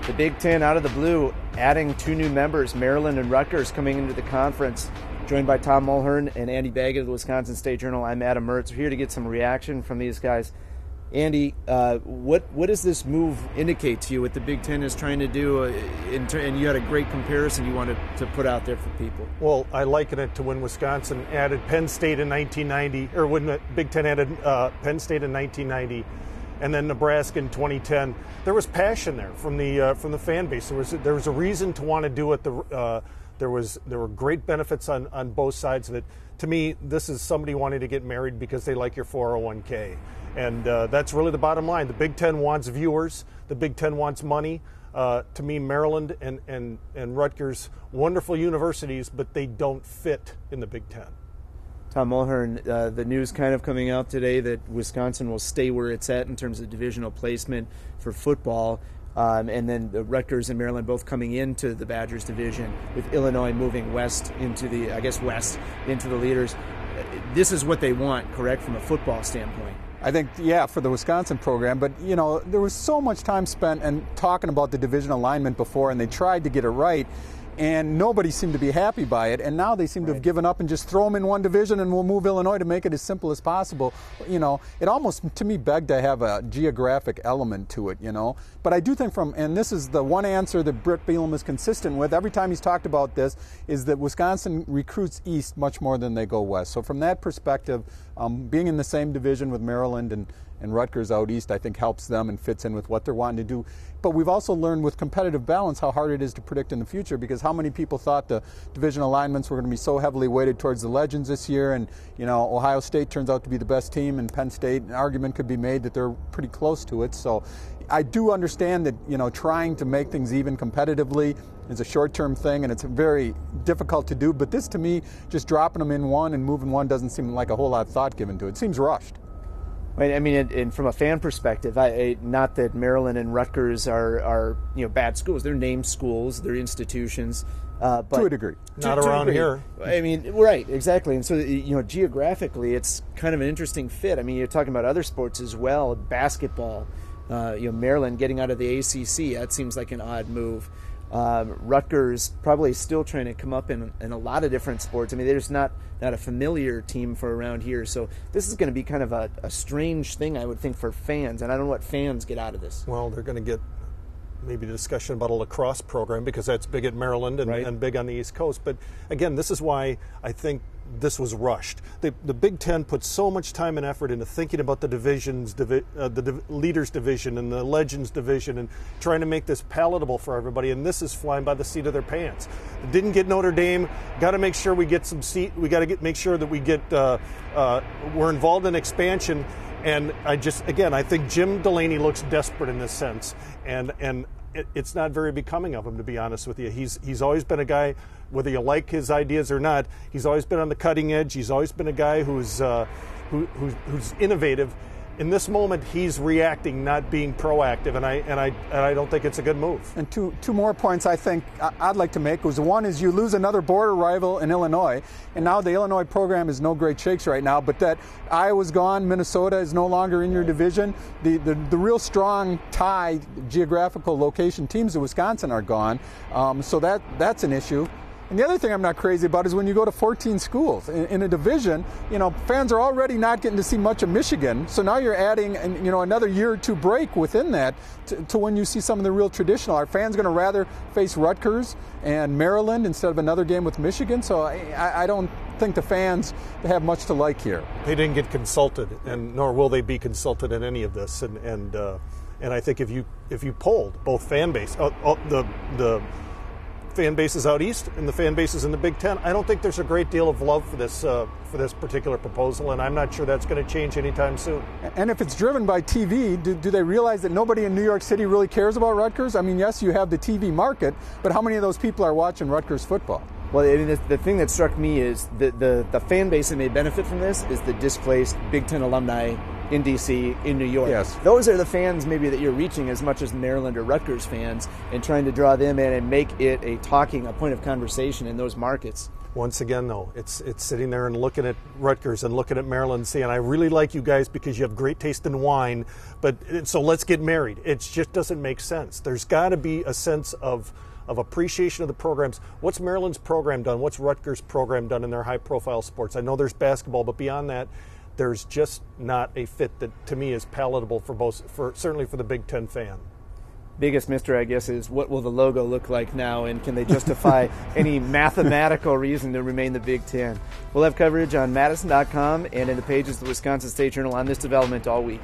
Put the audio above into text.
The Big Ten out of the blue, adding 2 new members, Maryland and Rutgers, coming into the conference. Joined by Tom Mulhern and Andy Baggett of the Wisconsin State Journal. I'm Adam Mertz. We're here to get some reaction from these guys. Andy, what does this move indicate to you, what the Big Ten is trying to do? And you had a great comparison you wanted to put out there for people. Well, I liken it to when Wisconsin added Penn State in 1990, or when the Big Ten added Penn State in 1990, and then Nebraska in 2010. There was passion there from the fan base. There was a reason to want to do it. There were great benefits on both sides of it. To me, this is somebody wanting to get married because they like your 401k. And that's really the bottom line. The Big Ten wants viewers. The Big Ten wants money. To me, Maryland and Rutgers, wonderful universities, but they don't fit in the Big Ten. Tom Mulhern, the news kind of coming out today that Wisconsin will stay where it's at in terms of divisional placement for football. And then the Rutgers and Maryland both coming into the Badgers division, with Illinois moving west into the leaders. This is what they want, correct, from a football standpoint? I think, yeah, for the Wisconsin program. But, you know, there was so much time spent and talking about the division alignment before, and they tried to get it right. And nobody seemed to be happy by it. And now they seem to have given up and just throw them in one division and we'll move Illinois to make it as simple as possible. You know, it almost, to me, begged to have a geographic element to it, you know. But I do think and this is the one answer that Britt Bielema is consistent with every time he's talked about this, is that Wisconsin recruits east much more than they go west. So from that perspective, being in the same division with Maryland and Rutgers out east, I think helps them and fits in with what they're wanting to do. But we've also learned with competitive balance how hard it is to predict in the future, because how many people thought the division alignments were going to be so heavily weighted towards the Legends this year, and, you know, Ohio State turns out to be the best team, and Penn State, an argument could be made that they're pretty close to it. So I do understand that, you know, trying to make things even competitively is a short-term thing, and it's very difficult to do. But this, to me, just dropping them in one and moving one doesn't seem like a whole lot of thought given to it. It seems rushed. I mean, and from a fan perspective, not that Maryland and Rutgers are bad schools. They're named schools. They're institutions. But to a degree. Not around here. I mean, right, exactly. And so, geographically, it's kind of an interesting fit. I mean, you're talking about other sports as well. Basketball, Maryland getting out of the ACC, that seems like an odd move. Rutgers probably still trying to come up in a lot of different sports. I mean, there's not a familiar team for around here. So this is going to be kind of a strange thing, I would think, for fans. And I don't know what fans get out of this. Well, they're going to get maybe a discussion about a lacrosse program, because that's big at Maryland and big on the East Coast. But again, this is why I think this was rushed. The Big Ten put so much time and effort into thinking about the divisions, the leaders division and the legends division, and trying to make this palatable for everybody. And this is flying by the seat of their pants. Didn't get Notre Dame. Got to make sure we get some seat. We got to make sure that we get we're involved in expansion. And I think Jim Delaney looks desperate in this sense, and it's not very becoming of him, to be honest with you. He's always been a guy, whether you like his ideas or not, he's always been on the cutting edge. He's always been a guy who's innovative. In this moment, he's reacting, not being proactive, and I don't think it's a good move. And two more points I think I'd like to make was, one is you lose another border rival in Illinois, and now the Illinois program is no great shakes right now, but that Iowa's gone, Minnesota is no longer in your division. The real strong tie geographical location teams of Wisconsin are gone, so that's an issue. And the other thing I'm not crazy about is when you go to 14 schools in a division, fans are already not getting to see much of Michigan. So now you're adding, another year or two break within that to when you see some of the real traditional. Are fans going to rather face Rutgers and Maryland instead of another game with Michigan? So I don't think the fans have much to like here. They didn't get consulted, and nor will they be consulted in any of this. And I think if you polled both fan base, the fan bases out east and the fan bases in the Big Ten, I don't think there's a great deal of love for this particular proposal, and I'm not sure that's going to change anytime soon. And if it's driven by TV, do they realize that nobody in New York City really cares about Rutgers? I mean, yes, you have the TV market, but how many of those people are watching Rutgers football? Well, I mean, the thing that struck me is the fan base that may benefit from this is the displaced Big Ten alumni in D.C., in New York. Yes. Those are the fans maybe that you're reaching as much as Maryland or Rutgers fans, and trying to draw them in and make it a point of conversation in those markets. Once again, though, it's sitting there and looking at Rutgers and looking at Maryland and saying, I really like you guys because you have great taste in wine, but so let's get married. It just doesn't make sense. There's got to be a sense of appreciation of the programs. What's Maryland's program done? What's Rutgers' program done in their high-profile sports? I know there's basketball, but beyond that, there's just not a fit that, to me, is palatable certainly for the Big Ten fan. Biggest mystery, I guess, is what will the logo look like now, and can they justify any mathematical reason to remain the Big Ten? We'll have coverage on madison.com and in the pages of the Wisconsin State Journal on this development all week.